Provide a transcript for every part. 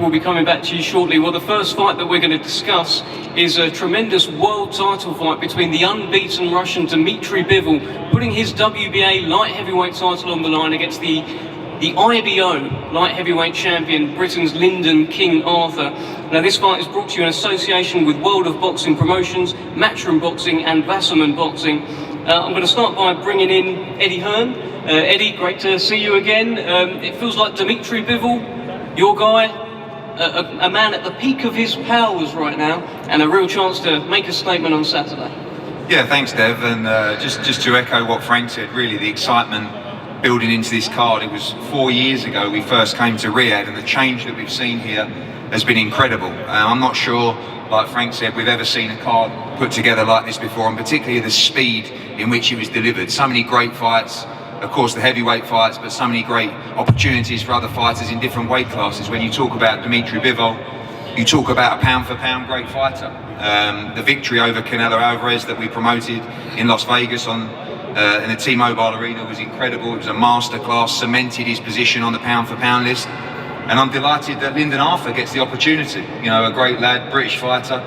we'll be coming back to you shortly. Well, the first fight that we're going to discuss is a tremendous world title fight between the unbeaten Russian Dmitry Bivol, putting his WBA light heavyweight title on the line against the IBO light heavyweight champion, Britain's Lyndon King Arthur. Now, this fight is brought to you in association with World of Boxing Promotions, Matchroom Boxing and Wasserman Boxing. I'm going to start by bringing in Eddie Hearn. Eddie, great to see you again. It feels like Dmitry Bivol, your guy, a man at the peak of his powers right now, and a real chance to make a statement on Saturday. Yeah, thanks, Dev. And just to echo what Frank said, really the excitement building into this card. It was 4 years ago we first came to Riyadh, and the change that we've seen here has been incredible. I'm not sure, like Frank said, we've ever seen a card put together like this before, and particularly the speed in which it was delivered. So many great fights, of course the heavyweight fights, but so many great opportunities for other fighters in different weight classes. When you talk about Dmitry Bivol, you talk about a pound for pound great fighter. The victory over Canelo Alvarez that we promoted in Las Vegas in the T-Mobile Arena was incredible. It was a masterclass, cemented his position on the pound for pound list. And I'm delighted that Lyndon Arthur gets the opportunity. You know, a great lad, British fighter,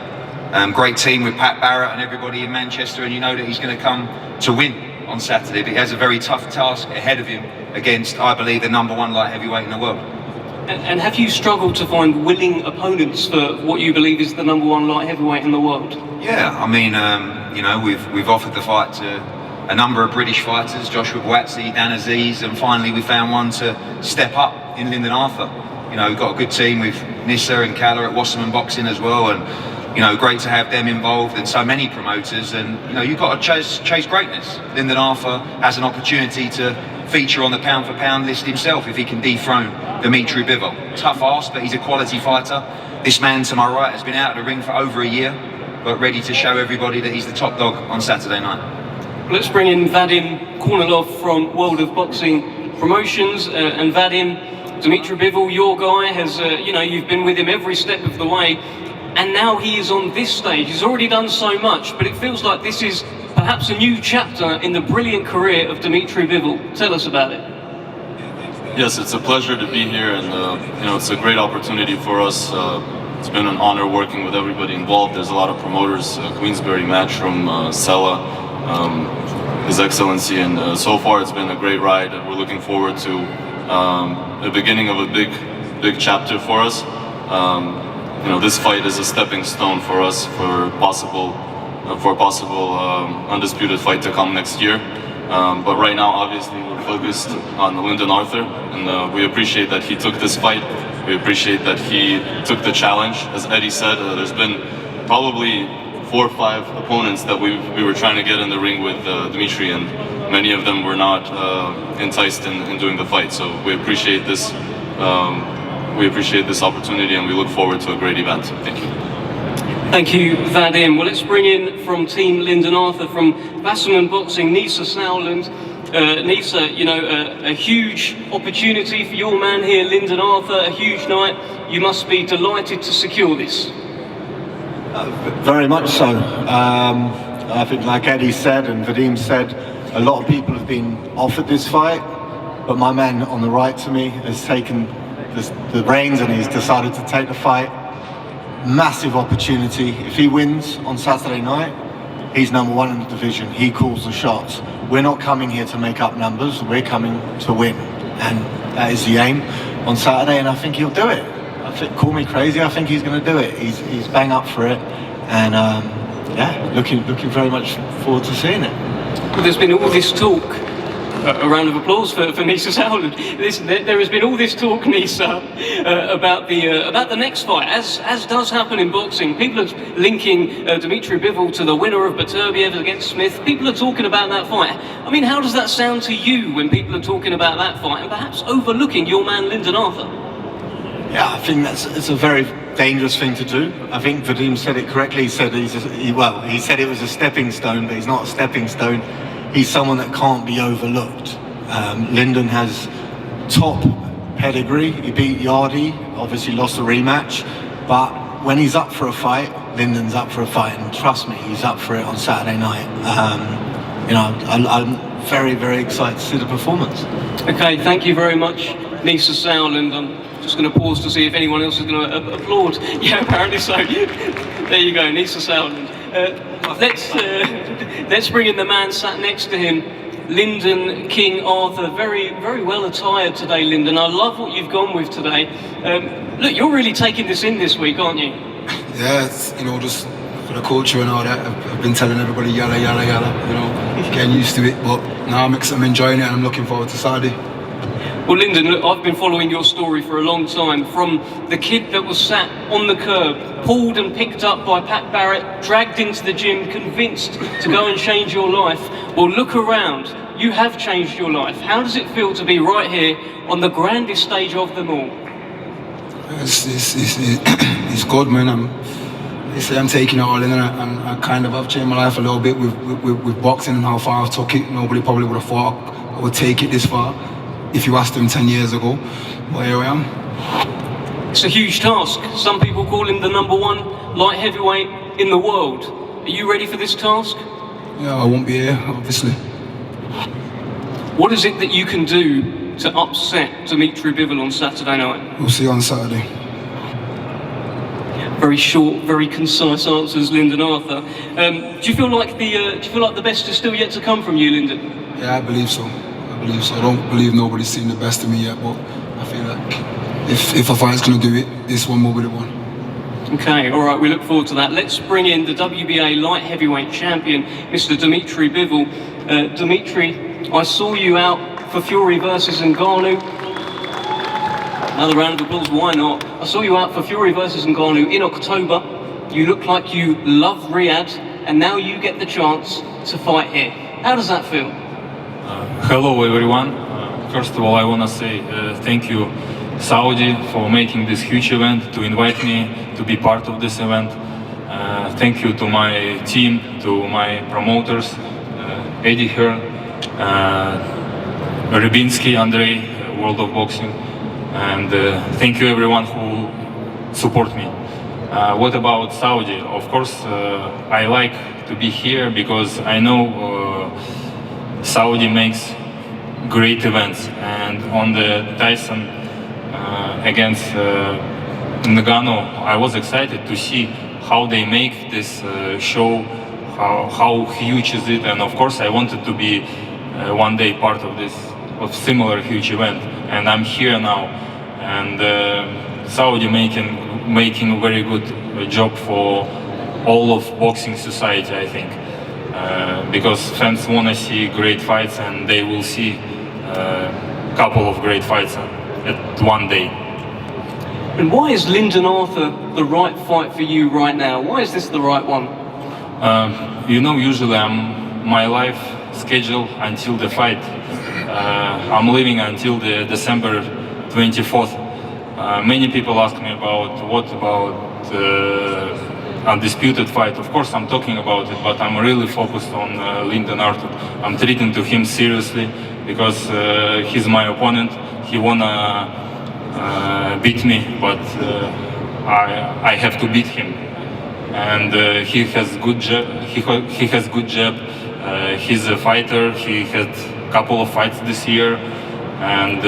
great team with Pat Barrett and everybody in Manchester, and you know that he's going to come to win on Saturday, but he has a very tough task ahead of him against, I believe, the #1 light heavyweight in the world. And have you struggled to find willing opponents for what you believe is the #1 light heavyweight in the world? Yeah, I mean, you know, we've offered the fight to a number of British fighters, Joshua and Dan Aziz, and finally we found one to step up in Lyndon Arthur. You know, we've got a good team with Nissa and Kala at Wasserman Boxing as well, and you know, great to have them involved and so many promoters. And you know, you've got to chase greatness. Lyndon Arthur has an opportunity to feature on the pound for pound list himself if he can dethrone Dmitry Bivol. Tough ask, but he's a quality fighter. This man to my right has been out of the ring for over a year, but ready to show everybody that he's the top dog on Saturday night. Let's bring in Vadim Kornilov from World of Boxing Promotions. And Vadim, Dmitry Bivol, your guy, has, you know, you've been with him every step of the way, and now he is on this stage. He's already done so much, but it feels like this is perhaps a new chapter in the brilliant career of Dmitry Bivol. Tell us about it. Yes, it's a pleasure to be here, and you know, it's a great opportunity for us. It's been an honor working with everybody involved. There's a lot of promoters, Queensberry, Matchroom, Sella, His Excellency, and so far it's been a great ride, and we're looking forward to the beginning of a big chapter for us. You know, this fight is a stepping stone for us for a possible undisputed fight to come next year. But right now, obviously, we're focused on Lyndon Arthur, and we appreciate that he took this fight. We appreciate that he took the challenge. As Eddie said, there's been probably 4 or 5 opponents that we were trying to get in the ring with Dmitry, and many of them were not enticed in doing the fight. So we appreciate this. We appreciate this opportunity, and we look forward to a great event. Thank you. Thank you, Vadim. Well, let's bring in from Team Lyndon Arthur from Wasserman Boxing, Nissa Sauerland. Nissa, you know, a huge opportunity for your man here, Lyndon Arthur, a huge night. You must be delighted to secure this. Very much so. I think, like Eddie said and Vadim said, a lot of people have been offered this fight, but my man on the right to me has taken the reins and he's decided to take the fight. Massive opportunity. If he wins on Saturday night, he's #1 in the division. He calls the shots. We're not coming here to make up numbers, we're coming to win, and that is the aim on Saturday, and I think he'll do it. I think, call me crazy, I think he's going to do it. He's bang up for it, and yeah, looking very much forward to seeing it. Well, there's been all this talk. A round of applause for Nissa Sauerland. There has been all this talk, Nissa, about the next fight, as does happen in boxing. People are linking Dmitry Bivol to the winner of Beterbiev against Smith. People are talking about that fight. I mean, how does that sound to you when people are talking about that fight and perhaps overlooking your man Lyndon Arthur? Yeah, I think it's a very dangerous thing to do. I think Vadim said it correctly. He said he said it was a stepping stone, but he's not a stepping stone. He's someone that can't be overlooked. Lyndon has top pedigree. He beat Yardi, obviously lost a rematch, but when he's up for a fight, Lyndon's up for a fight, and trust me, he's up for it on Saturday night. You know, I'm very, very excited to see the performance. Okay, thank you very much, Nissa Sauerland. I'm Just going to pause to see if anyone else is going to applaud. Yeah, apparently so. There you go, Nisa Southland. Let's bring in the man sat next to him, Lyndon King Arthur. Very, very well attired today, Lyndon. I love what you've gone with today. Look, you're really taking this in this week, aren't you? Yeah, it's, just for the culture and all that. I've been telling everybody yalla, yalla, yalla, getting used to it. But now I'm enjoying it and I'm looking forward to Saudi. Well, Lyndon, look, I've been following your story for a long time. From the kid that was sat on the curb, pulled and picked up by Pat Barrett, dragged into the gym, convinced to go and change your life. Well, look around. You have changed your life. How does it feel to be right here on the grandest stage of them all? It's good, man. They say I'm taking it all in, and I kind of have changed my life a little bit with boxing and how far I've took it. Nobody probably would have thought I would take it this far if you asked them 10 years ago. But here I am. It's a huge task. Some people call him the #1 light heavyweight in the world. Are you ready for this task? Yeah, I won't be here, obviously. What is it that you can do to upset Dmitry Bivol on Saturday night? We'll see you on Saturday. Very short, very concise answers, Lyndon Arthur. Do you feel like the best is still yet to come from you, Lyndon? Yeah, I believe so. I don't believe nobody's seen the best of me yet, but I feel like if a fight's going to do it, this one will be the one. Okay, all right, we look forward to that. Let's bring in the WBA light heavyweight champion, Mr. Dmitry Bivol. Dmitry, I saw you out for Fury versus Ngannou. Another round of applause, why not? I saw you out for Fury versus Ngannou in October. You look like you love Riyadh, and now you get the chance to fight here. How does that feel? Hello everyone. First of all, I want to say thank you, Saudi, for making this huge event, to invite me to be part of this event. Thank you to my team, to my promoters, Eddie Hearn, Rybinski, Andrei, World of Boxing, and thank you everyone who support me. What about Saudi? Of course, I like to be here because I know Saudi makes great events, and on the Tyson against Ngannou, I was excited to see how they make this show, how huge is it, and of course I wanted to be one day part of similar huge event, and I'm here now, and Saudi making a very good job for all of boxing society, I think. Because fans want to see great fights, and they will see a couple of great fights at one day. And why is Lyndon Arthur the right fight for you right now? Why is this the right one? Usually my life schedule until the fight. I'm living until the December 24th. Many people ask me what about undisputed fight. Of course I'm talking about it, but I'm really focused on Lyndon Arthur. I'm treating to him seriously because he's my opponent. He wanna beat me, but I have to beat him. And he has good jab. He has good jab. He's a fighter. He had a couple of fights this year, and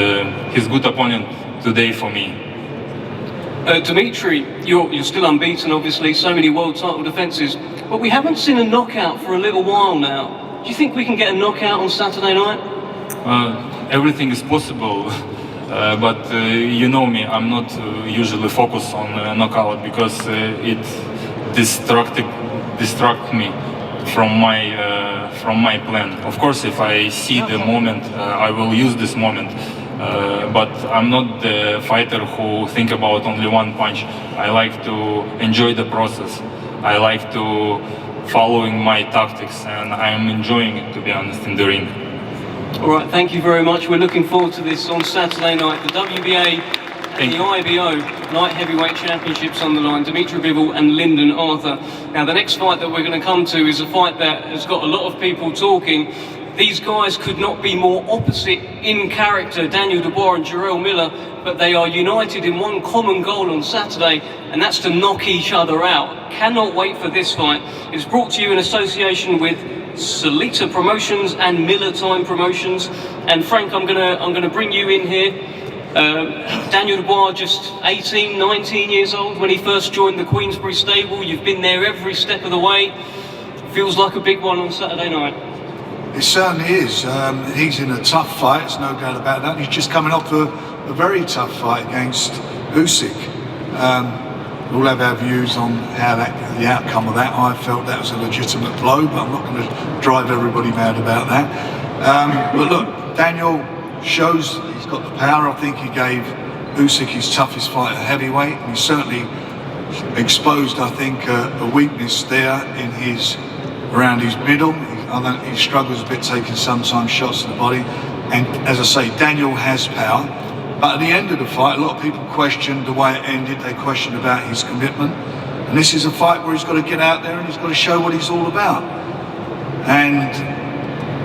he's a good opponent today for me. Dmitry, you're still unbeaten, obviously, so many world title defences, but we haven't seen a knockout for a little while now. Do you think we can get a knockout on Saturday night? Everything is possible, but you know me, I'm not usually focused on knockout because it distract me from my plan. Of course, if I see the moment, I will use this moment. But I'm not the fighter who think about only one punch. I like to enjoy the process. I like to following my tactics, and I am enjoying it, to be honest, in the ring. All right, thank you very much. We're looking forward to this on Saturday night. The WBA and the IBO Light Heavyweight Championships on the line. Dmitry Bivol and Lyndon Arthur. Now, the next fight that we're going to come to is a fight that has got a lot of people talking. These guys could not be more opposite in character, Daniel Dubois and Jarrell Miller, but they are united in one common goal on Saturday, and that's to knock each other out. Cannot wait for this fight. It's brought to you in association with Solita Promotions and Miller Time Promotions. And Frank, I'm gonna bring you in here. Daniel Dubois, just 18, 19 years old when he first joined the Queensbury stable. You've been there every step of the way. Feels like a big one on Saturday night. It certainly is. He's in a tough fight, there's no doubt about that. He's just coming off a very tough fight against Usyk. We'll have our views on how the outcome of that. I felt that was a legitimate blow, but I'm not going to drive everybody mad about that. But look, Daniel shows he's got the power. I think he gave Usyk his toughest fight at heavyweight, and he certainly exposed, I think, a weakness there in around his middle. I think he struggles a bit taking sometimes shots to the body, and as I say, Daniel has power. But at the end of the fight, a lot of people questioned the way it ended. They questioned about his commitment, and this is a fight where he's got to get out there and he's got to show what he's all about, and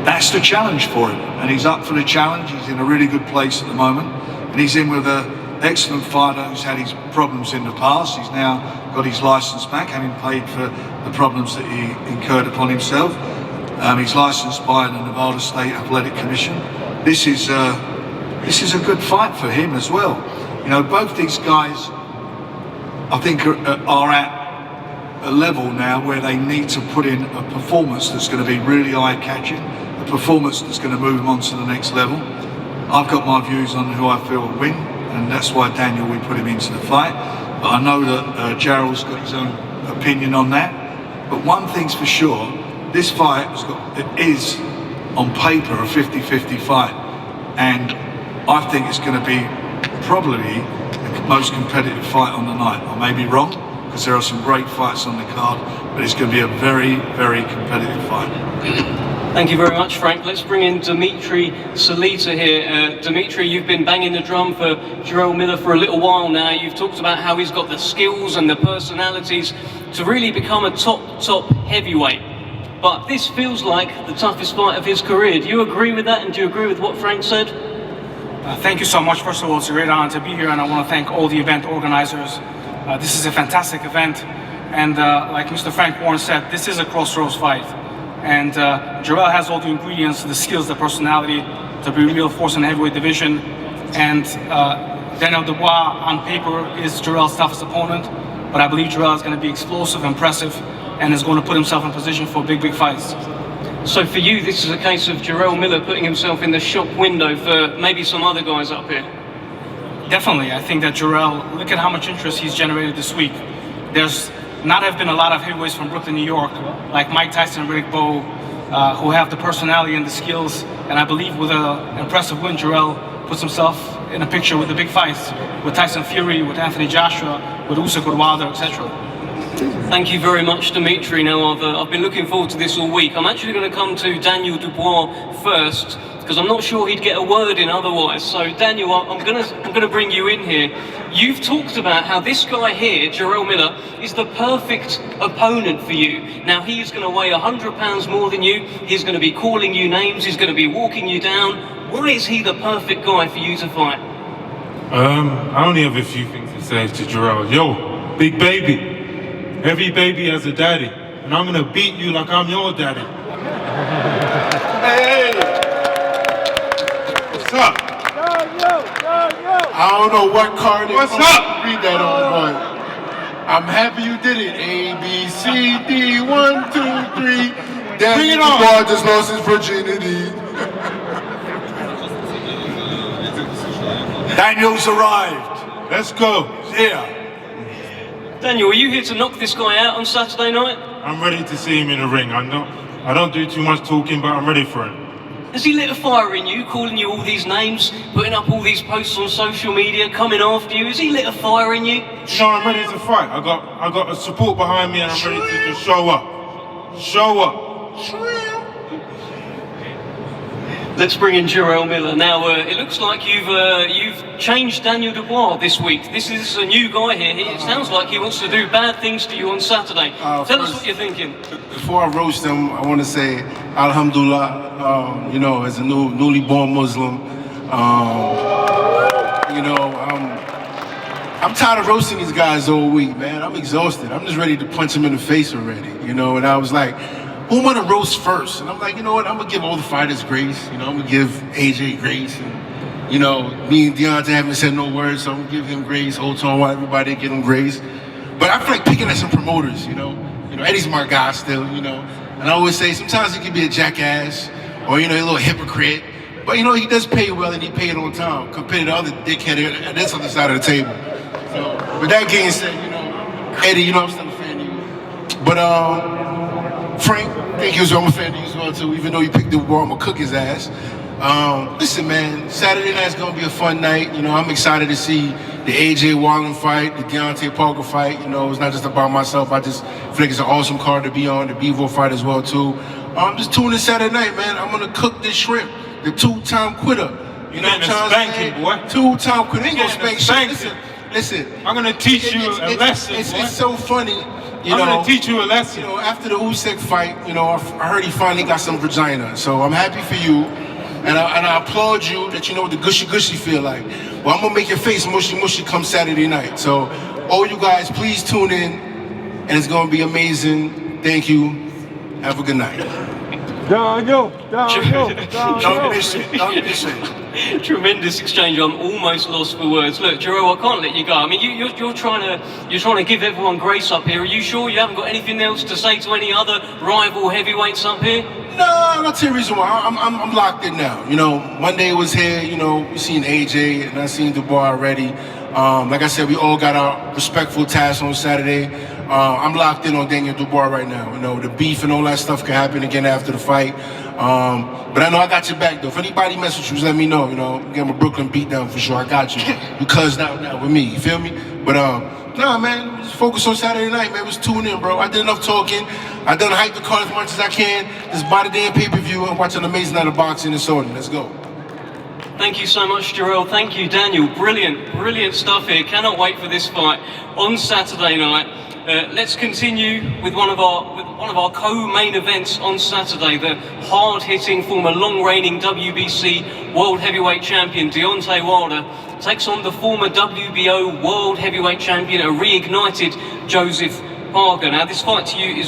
that's the challenge for him, and he's up for the challenge. He's in a really good place at the moment, and he's in with an excellent fighter who's had his problems in the past. He's now got his license back, having paid for the problems that he incurred upon himself. He's licensed by the Nevada State Athletic Commission. This is a good fight for him as well. You know, both these guys, I think, are at a level now where they need to put in a performance that's going to be really eye-catching, a performance that's going to move them on to the next level. I've got my views on who I feel will win, and that's why Daniel, we put him into the fight. But I know that Jarrell's got his own opinion on that. But one thing's for sure, this fight is on paper a 50-50 fight, and I think it's going to be probably the most competitive fight on the night. I may be wrong, because there are some great fights on the card, but it's going to be a very, very competitive fight. Thank you very much, Frank. Let's bring in Dmitry Salita here. Dmitry, you've been banging the drum for Jarrell Miller for a little while now. You've talked about how he's got the skills and the personalities to really become a top heavyweight. But this feels like the toughest fight of his career. Do you agree with that, and do you agree with what Frank said? Thank you so much. First of all, it's a great honor to be here, and I want to thank all the event organizers. This is a fantastic event, and like Mr. Frank Warren said, this is a crossroads fight. And Jarrell has all the ingredients, the skills, the personality to be a real force in the heavyweight division. And Daniel Dubois, on paper, is Jarrell's toughest opponent, but I believe Jarrell is going to be explosive, impressive, and is going to put himself in position for big fights. So for you, this is a case of Jarrell Miller putting himself in the shop window for maybe some other guys up here? Definitely. I think that Jarrell, look at how much interest he's generated this week. There's not have been a lot of heavyweights from Brooklyn, New York, like Mike Tyson, Riddick Bowe, who have the personality and the skills. And I believe with an impressive win, Jarrell puts himself in a picture with the big fights, with Tyson Fury, with Anthony Joshua, with Usyk, with Wilder, etc. Thank you very much, Dmitry. Now, I've been looking forward to this all week. I'm actually going to come to Daniel Dubois first, because I'm not sure he'd get a word in otherwise. So, Daniel, I'm going to bring you in here. You've talked about how this guy here, Jarrell Miller, is the perfect opponent for you. Now, he's going to weigh 100 pounds more than you. He's going to be calling you names. He's going to be walking you down. Why is he the perfect guy for you to fight? I only have a few things to say to Jarrell. Yo, big baby. Every baby has a daddy, and I'm gonna beat you like I'm your daddy. Hey! What's up? Yo! I don't know what card it What's up? Read that on, but I'm happy you did it. A, B, C, D, 1, 2, 3. Daniel Dubois just lost his virginity. Daniel's arrived. Let's go. He's here. Daniel, are you here to knock this guy out on Saturday night? I'm ready to see him in the ring. I don't do too much talking, but I'm ready for it. Has he lit a fire in you, calling you all these names, putting up all these posts on social media, coming after you? Has he lit a fire in you? No, I'm ready to fight. I got a support behind me, and I'm ready to just show up. Show up. Let's bring in Jarrell Miller. Now, it looks like you've changed Daniel Dubois this week. This is a new guy here. It sounds like he wants to do bad things to you on Saturday. Tell us what you're thinking. Before I roast him, I want to say Alhamdulillah. You know, as a newly born Muslim, you know, I'm tired of roasting these guys all week, man. I'm exhausted. I'm just ready to punch him in the face already, you know. And I was like, who am I to roast first? And I'm like, you know what? I'm gonna give all the fighters grace. You know, I'm gonna give AJ grace, and You know, me and Deontay haven't said no words, so I'm gonna give him grace. Whole time while everybody give him grace. But I feel like picking at some promoters, you know. Eddie's my guy still, you know. And I always say sometimes he can be a jackass or, you know, a little hypocrite. But, you know, he does pay well and he paid on time compared to the other dickhead at this other side of the table. So, with that being said, you know, Eddie, you know, I'm still a fan of you. But, Frank, thank you as well. I'm a fan of you as well, too. Even though you picked the ball, I'm gonna cook his ass. Listen, man, Saturday night's gonna be a fun night. You know, I'm excited to see the AJ Wallin fight, the Deontay Parker fight. You know, it's not just about myself. I just feel like it's an awesome card to be on. The Bivol fight as well, too. Just tune in Saturday night, man. I'm gonna cook this shrimp. The two-time quitter. You know what I'm saying? Boy. Two-time quitter. Ain't gonna spank shit. Listen. I'm gonna teach you a lesson. It's so funny. I'm gonna teach you a lesson. You know, after the Usyk fight, you know, I heard he finally got some vagina. So I'm happy for you. And I applaud you that you know what the gushy feel like. Well, I'm gonna make your face mushy come Saturday night. So all you guys, please tune in, and it's gonna be amazing. Thank you. Have a good night. Don't miss it. Tremendous exchange. I'm almost lost for words. Look, Jarrell, I can't let you go. I mean, you're trying to give everyone grace up here. Are you sure you haven't got anything else to say to any other rival heavyweights up here? No, I'll tell you the reason why. I'm locked in now. You know, Monday was here. You know, we seen AJ and I seen Dubois already. Like I said, we all got our respectful tasks on Saturday. I'm locked in on Daniel Dubois right now. You know, the beef and all that stuff can happen again after the fight. But I know I got your back though. If anybody mess with you, just let me know. You know, get my Brooklyn beat down for sure. I got you. You cussed out now with me. You feel me? But nah, man, just focus on Saturday night, man. Just tune in, bro. I did enough talking. I done hype the card as much as I can. Just buy the damn pay-per-view and watch an amazing night of boxing and sorting. Let's go. Thank you so much, Jarrell. Thank you, Daniel. Brilliant stuff here. Cannot wait for this fight on Saturday night. Let's continue with one of our co-main events on Saturday. The hard-hitting former long-reigning WBC World Heavyweight Champion Deontay Wilder takes on the former WBO World Heavyweight Champion, a reignited Joseph Parker. Now, this fight to you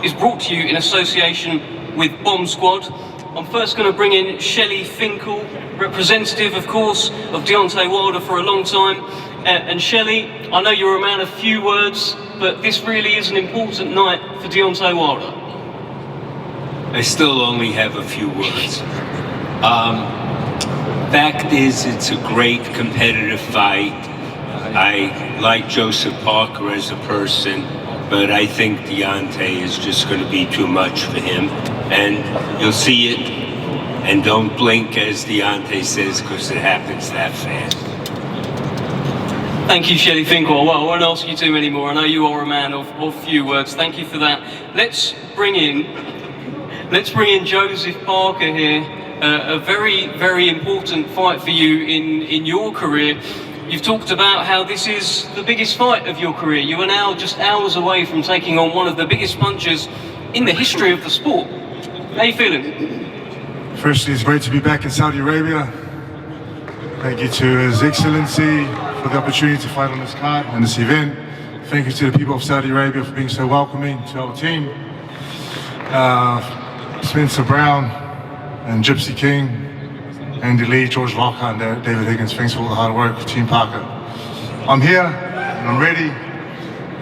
is brought to you in association with Bomb Squad. I'm first going to bring in Shelley Finkel, representative, of course, of Deontay Wilder for a long time. And Shelley, I know you're a man of few words, but this really is an important night for Deontay Wilder. I still only have a few words. Fact is, it's a great competitive fight. I like Joseph Parker as a person, but I think Deontay is just going to be too much for him. And you'll see it, and don't blink, as Deontay says, because it happens that fast. Thank you, Shelley Finkel. Well, I won't ask you too many more. I know you are a man of few words. Thank you for that. Let's bring in Joseph Parker here. A very important fight for you in your career. You've talked about how this is the biggest fight of your career. You are now just hours away from taking on one of the biggest punchers in the history of the sport. How are you feeling? Firstly, it's great to be back in Saudi Arabia. Thank you to His Excellency for the opportunity to fight on this card and this event. Thank you to the people of Saudi Arabia for being so welcoming to our team. Spencer Brown and Gypsy King, Andy Lee, George Lockhart, and David Higgins. Thanks for all the hard work, Team Parker. I'm here, and I'm ready.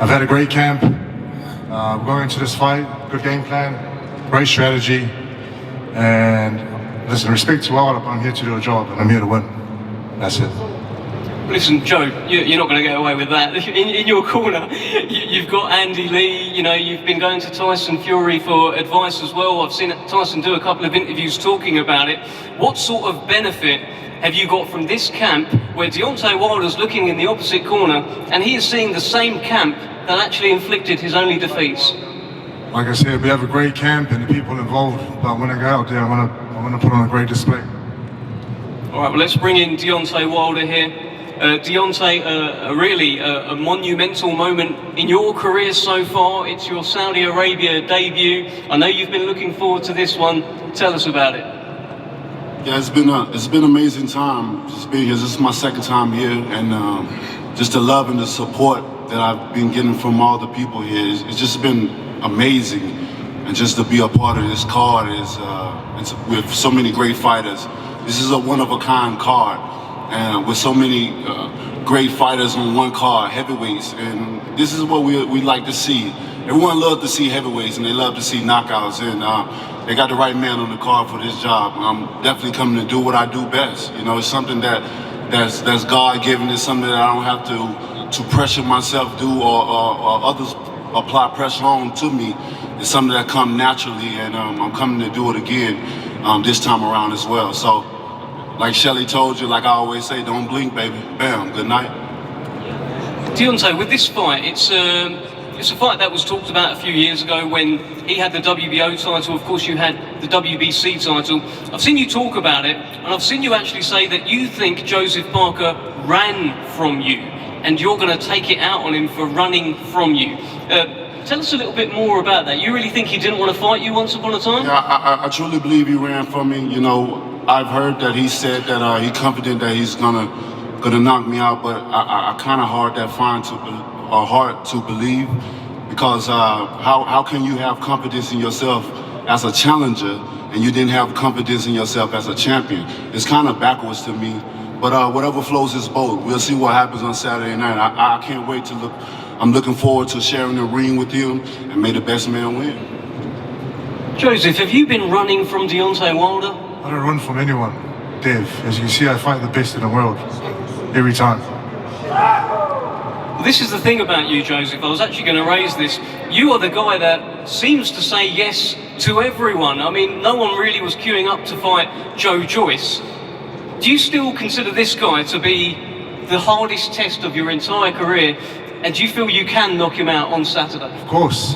I've had a great camp. We're going into this fight, good game plan, great strategy, and listen, respect to Wilder, but I'm here to do a job, and I'm here to win. That's it. Listen, Joe, you're not going to get away with that. In your corner, you've got Andy Lee. You know, you've been going to Tyson Fury for advice as well. I've seen Tyson do a couple of interviews talking about it. What sort of benefit have you got from this camp where Deontay Wilder's looking in the opposite corner and he is seeing the same camp that actually inflicted his only defeats? Like I said, we have a great camp and the people involved, but when I go out there, I'm gonna put on a great display. All right, well, let's bring in Deontay Wilder here. Deontay, really a monumental moment in your career so far. It's your Saudi Arabia debut. I know you've been looking forward to this one. Tell us about it. Yeah, it's been an amazing time just being here. This is my second time here, and just the love and the support that I've been getting from all the people here, it's just been amazing. And just to be a part of this card is with so many great fighters. This is a one-of-a-kind card. and with so many great fighters on one card, heavyweights, and this is what we like to see. Everyone loves to see heavyweights, and they love to see knockouts, and they got the right man on the card for this job. I'm definitely coming to do what I do best. You know, it's something that's God-given. It's something that I don't have to pressure myself do or others apply pressure on to me. It's something that comes naturally, and I'm coming to do it again this time around as well. So, like Shelly told you, like I always say, don't blink, baby. Bam, good night. Deontay, with this fight, it's a fight that was talked about a few years ago when he had the WBO title. Of course, you had the WBC title. I've seen you talk about it, and I've seen you actually say that you think Joseph Parker ran from you, and you're going to take it out on him for running from you. Tell us a little bit more about that. You really think he didn't want to fight you once upon a time? Yeah, I truly believe he ran from me. You know, I've heard that he said that he's confident that he's gonna knock me out, but I kind of hard to believe, because how can you have confidence in yourself as a challenger and you didn't have confidence in yourself as a champion? It's kind of backwards to me. But whatever flows his boat. We'll see what happens on Saturday night. I can't wait to look. I'm looking forward to sharing the ring with you, and may the best man win. Joseph, have you been running from Deontay Wilder? I don't run from anyone, Dev. As you can see, I fight the best in the world every time. Well, this is the thing about you, Joseph. I was actually going to raise this. You are the guy that seems to say yes to everyone. I mean, no one really was queuing up to fight Joe Joyce. Do you still consider this guy to be the hardest test of your entire career? And do you feel you can knock him out on Saturday? Of course.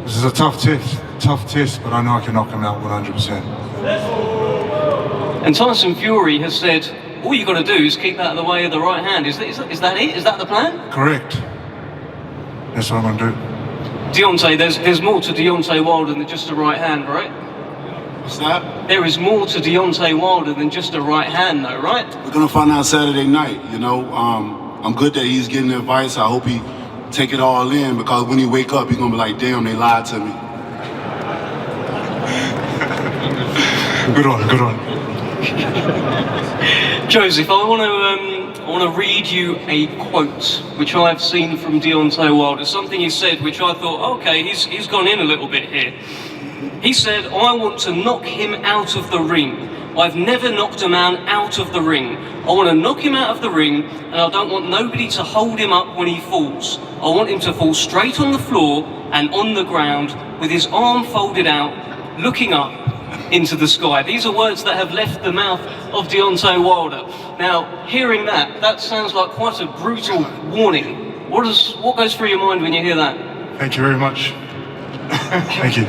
This is a tough test, but I know I can knock him out 100%. And Tyson Fury has said, all you got to do is keep out of the way of the right hand. Is that it? Is that the plan? Correct. That's what I'm going to do. Deontay, there's more to Deontay Wilder than just a right hand, right? What's that? There is more to Deontay Wilder than just a right hand, though, right? We're going to find out Saturday night, you know. I'm good that he's getting advice. I hope he take it all in, because when he wake up, he's going to be like, damn, they lied to me. Good on. Joseph, I want to read you a quote which I've seen from Deontay Wilder. Something he said, which I thought, okay, he's gone in a little bit here. He said, I want to knock him out of the ring. I've never knocked a man out of the ring. I want to knock him out of the ring, and I don't want nobody to hold him up when he falls. I want him to fall straight on the floor and on the ground with his arm folded out, looking up into the sky. These are words that have left the mouth of Deontay Wilder. Now, hearing that sounds like quite a brutal warning. What goes through your mind when you hear that? Thank you very much. Thank you.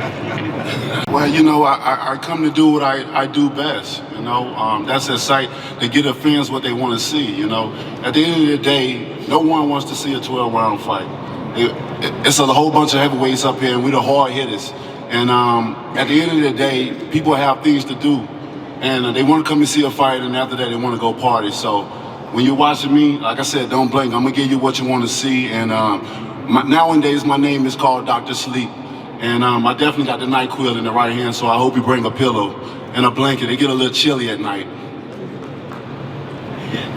Well, you know, I come to do what I do best, you know. That's a sight to get the fans what they want to see, you know. At the end of the day, no one wants to see a 12-round fight. It's a whole bunch of heavyweights up here, and we're the hard hitters. And at the end of the day, people have things to do. And they want to come and see a fight, and after that, they want to go party. So when you're watching me, like I said, don't blink. I'm going to give you what you want to see. And nowadays, my name is called Dr. Sleep. And I definitely got the NyQuil in the right hand, so I hope you bring a pillow and a blanket. It get a little chilly at night.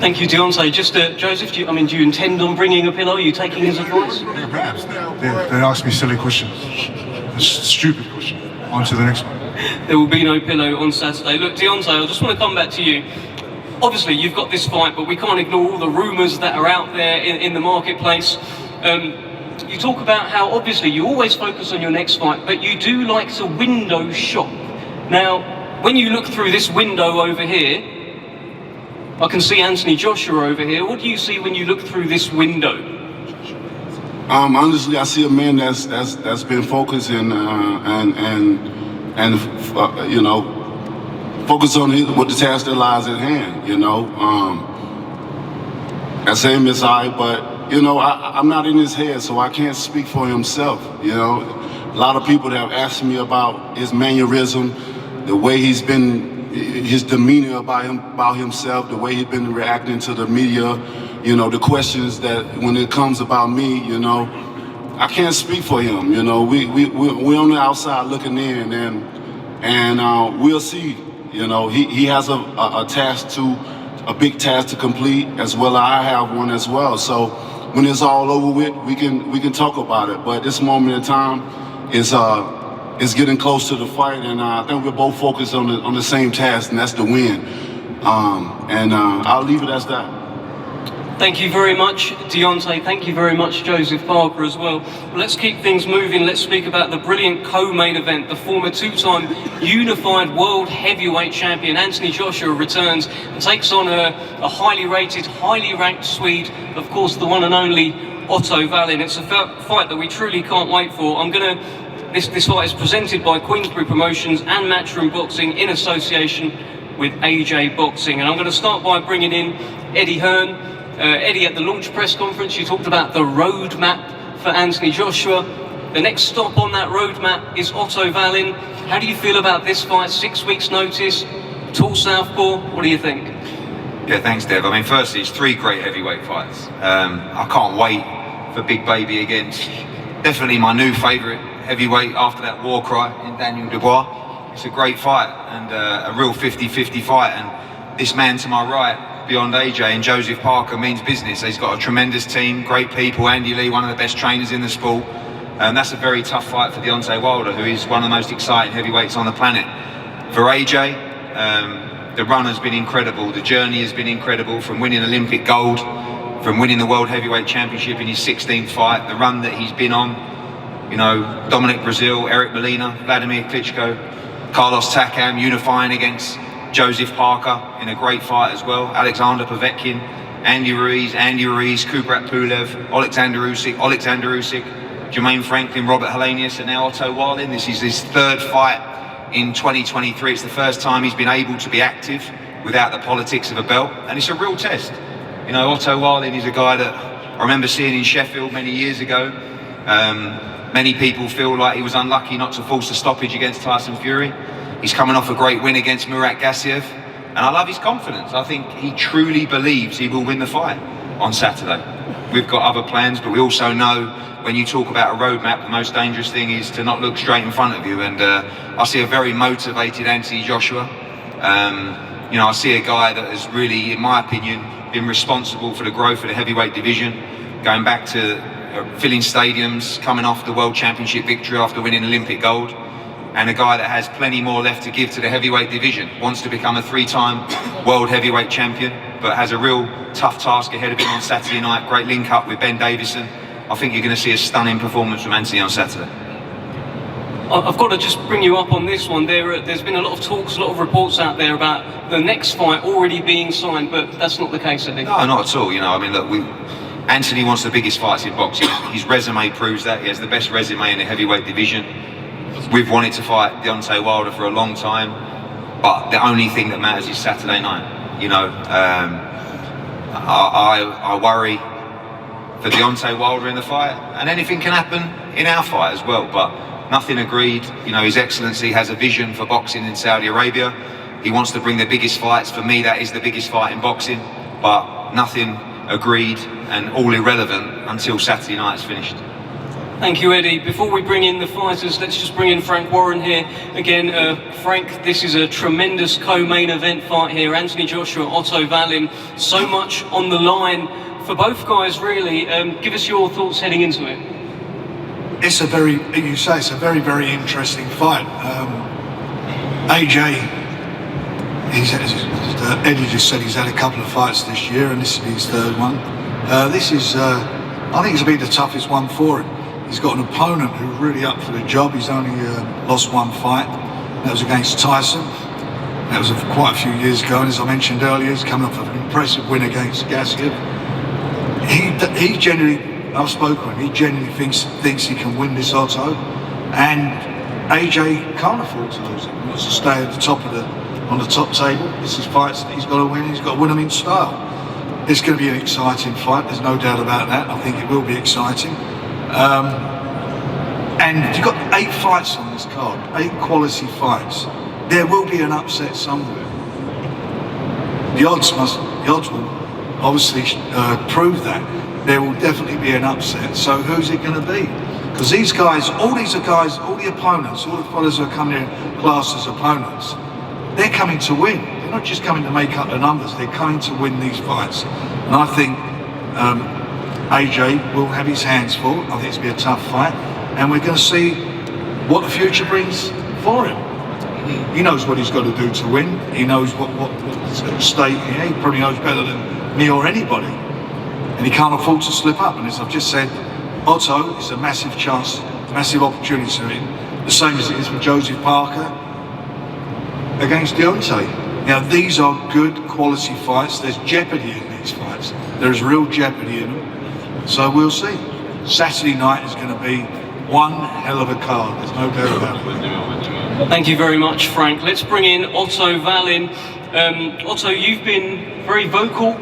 Thank you, Deontay. Just, Joseph, do you intend on bringing a pillow? Are you taking his advice? They ask me silly questions. Stupid question. On to the next one. There will be no pillow on Saturday. Look, Deontay, I just want to come back to you. Obviously, you've got this fight, but we can't ignore all the rumours that are out there in the marketplace. You talk about how, obviously, you always focus on your next fight, but you do like to window shop. Now, when you look through this window over here, I can see Anthony Joshua over here. What do you see when you look through this window? Honestly, I see a man that's been focusing you know, focus on what the task that lies at hand. You know, that's him as I, but you know, I'm not in his head, so I can't speak for himself. You know, a lot of people that have asked me about his mannerism, the way he's been, his demeanor about himself, the way he's been reacting to the media. You know, the questions that when it comes about me, you know, I can't speak for him. You know, we're on the outside looking in, and we'll see. You know, he has a task to a big task to complete, as well as I have one as well. So when it's all over with, we can talk about it. But this moment in time is getting close to the fight, and I think we're both focused on the same task, and that's the win. I'll leave it as that. Thank you very much, Deontay. Thank you very much, Joseph Parker, as well. Let's keep things moving. Let's speak about the brilliant co-main event. The former two-time unified world heavyweight champion, Anthony Joshua, returns and takes on a highly rated, highly ranked Swede, of course, the one and only Otto Wallin. It's a fight that we truly can't wait for. This fight is presented by Queensbury Promotions and Matchroom Boxing in association with AJ Boxing. And I'm going to start by bringing in Eddie Hearn. Eddie, at the launch press conference, you talked about the roadmap for Anthony Joshua. The next stop on that roadmap is Otto Wallin. How do you feel about this fight? 6 weeks notice, tall southpaw, what do you think? Yeah, thanks, Dev. I mean, firstly, it's 3 great heavyweight fights. I can't wait for Big Baby against definitely my new favourite heavyweight after that war cry in Daniel Dubois. It's a great fight and a real 50-50 fight. And this man to my right, beyond AJ, and Joseph Parker, means business. He's got a tremendous team, great people. Andy Lee, one of the best trainers in the sport. And that's a very tough fight for Deontay Wilder, who is one of the most exciting heavyweights on the planet. For AJ, the run has been incredible. The journey has been incredible, from winning Olympic gold, from winning the World Heavyweight Championship in his 16th fight, the run that he's been on. You know, Dominic Brazil, Eric Molina, Vladimir Klitschko, Carlos Takam unifying against Joseph Parker in a great fight as well. Alexander Povetkin, Andy Ruiz, Kubrat Pulev, Alexander Usyk, Jermaine Franklin, Robert Helenius, and now Otto Wallin. This is his 3rd fight in 2023. It's the first time he's been able to be active without the politics of a belt, and it's a real test. You know, Otto Wallin is a guy that I remember seeing in Sheffield many years ago. Many people feel like he was unlucky not to force a stoppage against Tyson Fury. He's coming off a great win against Murat Gassiev, and I love his confidence. I think he truly believes he will win the fight on Saturday. We've got other plans, but we also know when you talk about a roadmap, the most dangerous thing is to not look straight in front of you. And I see a very motivated Anthony Joshua. You know, I see a guy that has really, in my opinion, been responsible for the growth of the heavyweight division, going back to filling stadiums, coming off the World Championship victory after winning Olympic gold. And a guy that has plenty more left to give to the heavyweight division, wants to become a 3-time world heavyweight champion, but has a real tough task ahead of him on Saturday night. Great link up with Ben Davison. I think you're going to see a stunning performance from Anthony on Saturday. I've got to just bring you up on this one. There's been a lot of talks, a lot of reports out there about the next fight already being signed, but that's not the case, I think. No, not at all. You know, I mean, look, Anthony wants the biggest fights in boxing. His resume proves that. He has the best resume in the heavyweight division. We've wanted to fight Deontay Wilder for a long time, but the only thing that matters is Saturday night. You know, I worry for Deontay Wilder in the fight, and anything can happen in our fight as well, but nothing agreed. You know, His Excellency has a vision for boxing in Saudi Arabia. He wants to bring the biggest fights. For me, that is the biggest fight in boxing, but nothing agreed and all irrelevant until Saturday night is finished. Thank you, Eddie. Before we bring in the fighters, let's just bring in Frank Warren here. Again, Frank, this is a tremendous co-main event fight here. Anthony Joshua, Otto Wallin, so much on the line for both guys, really. Give us your thoughts heading into it. It's a very, you say, it's a very, very interesting fight. AJ, Eddie just said he's had a couple of fights this year, and this is his 3rd one. This is, I think it's been the toughest one for him. He's got an opponent who's really up for the job. He's only lost 1 fight. That was against Tyson. That was quite a few years ago, and as I mentioned earlier, he's coming off an impressive win against Gassiev. He genuinely, I've spoken with him, he genuinely thinks he can win this Otto, and AJ can't afford to lose it. He wants to stay at the top of on the top table. This is fights that he's got to win. He's got to win them in style. It's going to be an exciting fight. There's no doubt about that. I think it will be exciting. And you've got 8 fights on this card, 8 quality fights. There will be an upset somewhere. The odds will obviously prove that. There will definitely be an upset. So who's it going to be? Because these guys, all the opponents, all the fighters who are coming in classed as opponents, they're coming to win. They're not just coming to make up the numbers, they're coming to win these fights. And I think AJ will have his hands full. I think it's going to be a tough fight. And we're going to see what the future brings for him. He knows what he's got to do to win. He knows what's at stake here. He probably knows better than me or anybody. And he can't afford to slip up. And as I've just said, Otto is a massive chance, massive opportunity to him. The same as it is for Joseph Parker against Deontay. Now, these are good quality fights. There's jeopardy in these fights. There's real jeopardy in them. So we'll see. Saturday night is going to be one hell of a card. There's no doubt about it. Thank you very much, Frank. Let's bring in Otto Wallin. Otto, you've been very vocal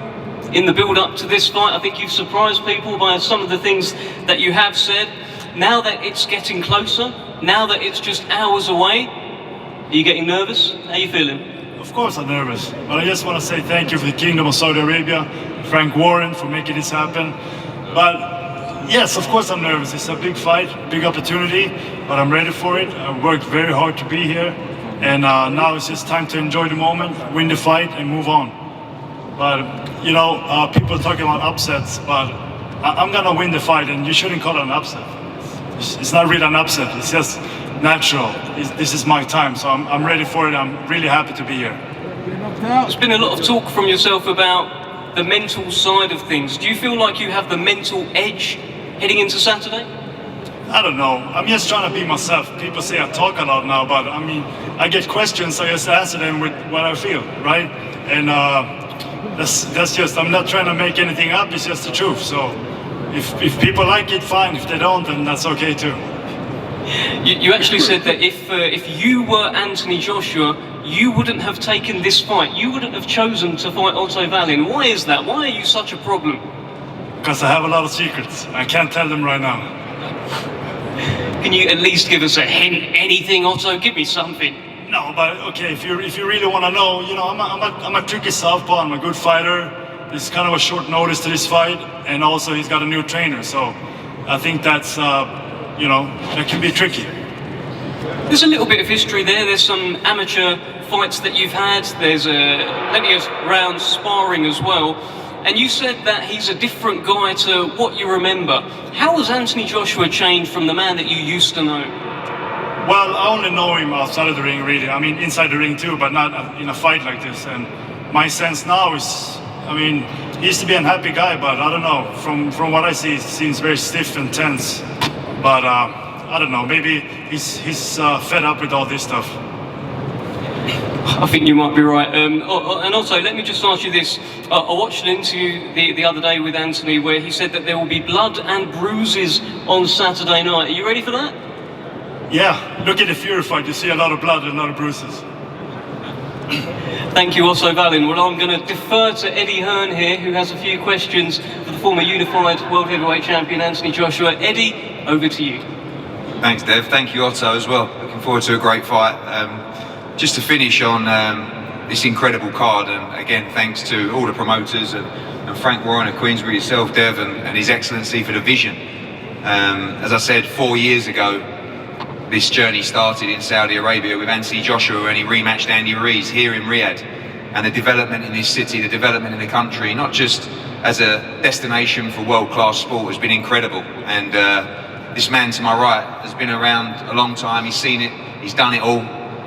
in the build-up to this fight. I think you've surprised people by some of the things that you have said. Now that it's getting closer, now that it's just hours away, are you getting nervous? How are you feeling? Of course I'm nervous, but I just want to say thank you for the Kingdom of Saudi Arabia, Frank Warren for making this happen. But yes, of course I'm nervous. It's a big fight, big opportunity, but I'm ready for it. I worked very hard to be here, and now it's just time to enjoy the moment, win the fight, and move on. But you know, people are talking about upsets, but I'm gonna win the fight, and you shouldn't call it an upset. It's not really an upset. It's just natural. This is my time, so I'm ready for it. I'm really happy to be here. There's been a lot of talk from yourself about the mental side of things. Do you feel like you have the mental edge heading into Saturday? I don't know. I'm just trying to be myself. People say I talk a lot now, but I mean, I get questions, so I just answer them with what I feel, right? And that's just, I'm not trying to make anything up, it's just the truth. So if people like it, fine. If they don't, then that's okay too. You actually said that if you were Anthony Joshua, you wouldn't have taken this fight. You wouldn't have chosen to fight Otto Wallin. Why is that? Why are you such a problem? Because I have a lot of secrets. I can't tell them right now. Can you at least give us a hint? Anything, Otto? Give me something. No, but okay, if you really want to know, you know, I'm a tricky southpaw. I'm a good fighter. It's kind of a short notice to this fight, and also he's got a new trainer, so I think that's you know, that can be tricky. There's a little bit of history there. There's some amateur fights that you've had. There's plenty of rounds sparring as well. And you said that he's a different guy to what you remember. How has Anthony Joshua changed from the man that you used to know? Well, I only know him outside of the ring, really. I mean, inside the ring too, but not in a fight like this. And my sense now is, I mean, he used to be an happy guy, but I don't know. From what I see, he seems very stiff and tense. But I don't know, maybe he's fed up with all this stuff. I think you might be right. And also, let me just ask you this. I watched an interview the other day with Anthony where he said that there will be blood and bruises on Saturday night. Are you ready for that? Yeah, look at the Fury fight. You see a lot of blood and a lot of bruises. Thank you, Otto Wallin. Well, I'm going to defer to Eddie Hearn here, who has a few questions for the former unified world heavyweight champion Anthony Joshua. Eddie, over to you. Thanks, Dev. Thank you, Otto, as well. Looking forward to a great fight. Just to finish on this incredible card, and again, thanks to all the promoters and Frank Warren of Queensbury, yourself, Dev, and His Excellency for the vision. As I said, 4 years ago, this journey started in Saudi Arabia with Anthony Joshua when he rematched Andy Ruiz here in Riyadh. And the development in this city, the development in the country, not just as a destination for world-class sport, has been incredible. And this man to my right has been around a long time. He's seen it, he's done it all.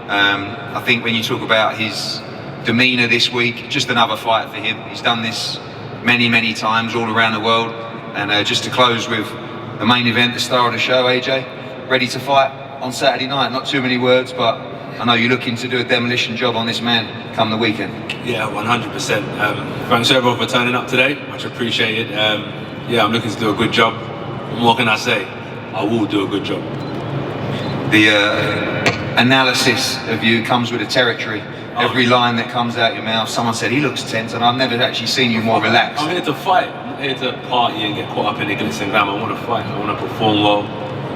I think when you talk about his demeanour this week, just another fight for him. He's done this many, many times all around the world. And just to close with the main event, the star of the show, AJ, ready to fight on Saturday night. Not too many words, but I know you're looking to do a demolition job on this man come the weekend. Yeah, 100%. Thanks everyone for turning up today. Much appreciated. Yeah, I'm looking to do a good job. What can I say? I will do a good job. The analysis of you comes with the territory. Every line that comes out your mouth, someone said he looks tense, and I've never actually seen you more relaxed. I'm here to fight. I'm here to party and get caught up in the glitz and glam. I want to fight. I want to perform well.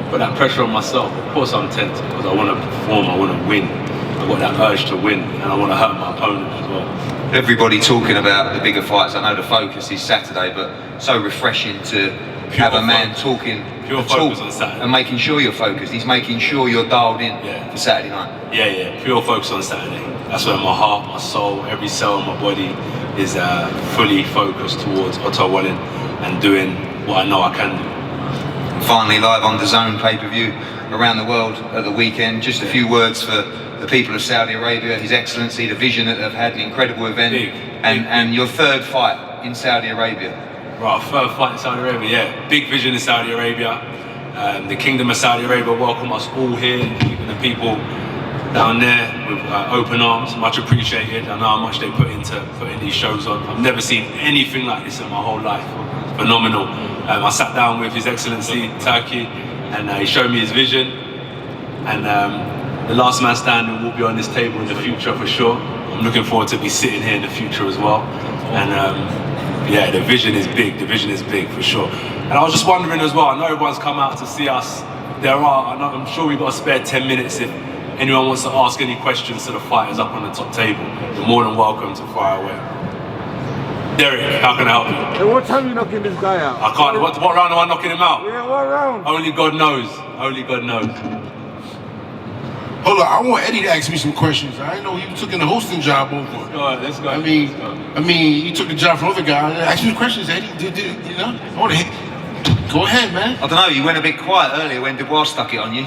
Put that pressure on myself. Of course I'm tense because I want to perform. I want to win. I've got that urge to win, and I want to hurt my opponent as well. Everybody talking about the bigger fights. I know the focus is Saturday, but so refreshing to have a man talking Pure focus on Saturday. and making sure you're focused. He's making sure you're dialed in for Saturday night. Yeah. Pure focus on Saturday. That's where my heart, my soul, every cell in my body is fully focused towards Otto Wallin and doing what I know I can do. Finally, live on DAZN pay-per-view around the world at the weekend. Just a few words for the people of Saudi Arabia, His Excellency, the vision that they've had, an incredible event, and your third fight in Saudi Arabia. Right, third fight in Saudi Arabia, yeah. Big vision in Saudi Arabia. The Kingdom of Saudi Arabia welcome us all here, keeping the people down there with open arms. Much appreciated. I know how much they put into putting these shows on. I've never seen anything like this in my whole life. Phenomenal. I sat down with His Excellency Turkey, and he showed me his vision. And the last man standing will be on this table in the future for sure. I'm looking forward to be sitting here in the future as well. And yeah, the vision is big. The vision is big for sure. And I was just wondering as well. I know everyone's come out to see us. I'm sure we've got a spare 10 minutes if anyone wants to ask any questions to the fighters up on the top table. You're more than welcome to fire away. Derek, how can I help you? Hey, what time are you knocking this guy out? I can't. What round am I knocking him out? Yeah, what round? Only God knows. Only God knows. Hold on, I want Eddie to ask me some questions. I didn't know he took in the hosting job over. Let's go. I mean, you took the job from other guy. Ask me questions, Eddie. You know? I want to go ahead, man. I don't know, you went a bit quiet earlier when Dubois stuck it on you.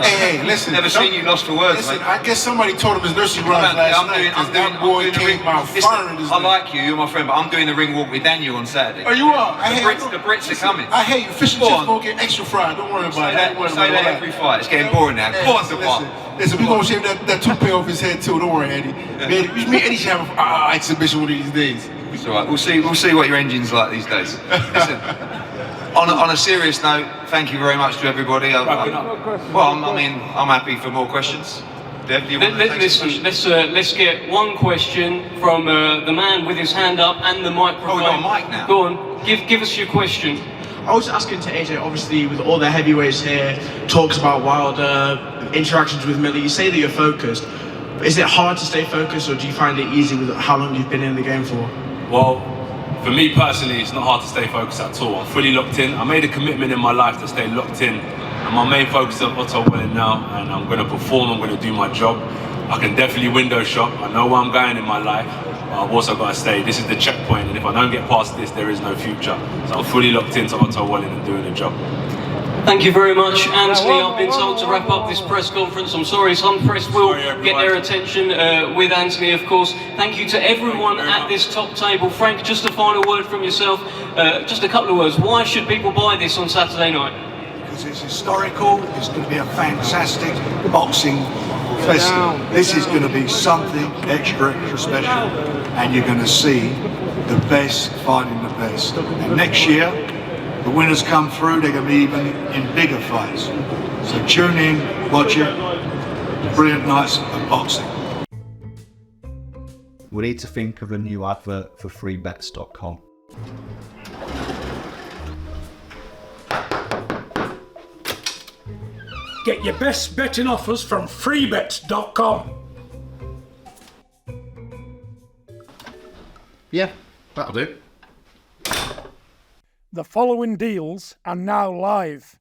Hey, listen. Never seen you lost for words, listen, mate. I guess somebody told him his nursery rhymes last night because that boy came out firing his I like you, you're my friend, but I'm doing the ring walk with Daniel on Saturday. Oh, you are? The Brits are coming. I hate you. Fish and chips won't get extra fried. Don't worry about it. Say that every fight. It's getting boring now. Go on, Dubois. Listen, we're going to shave that toupee off his head too. Don't worry, Eddie. Me and Eddie should have an exhibition one of these days. It's all right. We'll see what your engine's like these days. Listen. On a serious note, thank you very much to everybody. I'm happy for more questions. Dev, do you want to take some questions? Let's get one question from the man with his hand up and the microphone. Oh, we've got a mic now. Go on, give us your question. I was asking to AJ, obviously with all the heavyweights here, talks about Wilder, interactions with Miller, you say that you're focused. Is it hard to stay focused, or do you find it easy with how long you've been in the game for? Well, for me personally, it's not hard to stay focused at all. I'm fully locked in. I made a commitment in my life to stay locked in. And my main focus is on Otto Wallin now, and I'm going to perform, I'm going to do my job. I can definitely window shop. I know where I'm going in my life, but I've also got to stay. This is the checkpoint, and if I don't get past this, there is no future. So I'm fully locked into Otto Wallin and doing the job. Thank you very much, Anthony. I've been told to wrap up this press conference. I'm sorry, some press will get their attention with Anthony, of course. Thank you to everyone at this top table. Frank, just a final word from yourself. Just a couple of words. Why should people buy this on Saturday night? Because it's historical. It's going to be a fantastic boxing festival. This is going to be something extra special, and you're going to see the best fighting the best. And next year, the winners come through, they're going to be even in bigger fights. So tune in, watch it. Brilliant nights of boxing. We need to think of a new advert for freebets.com. Get your best betting offers from freebets.com. Yeah, that'll do. The following deals are now live.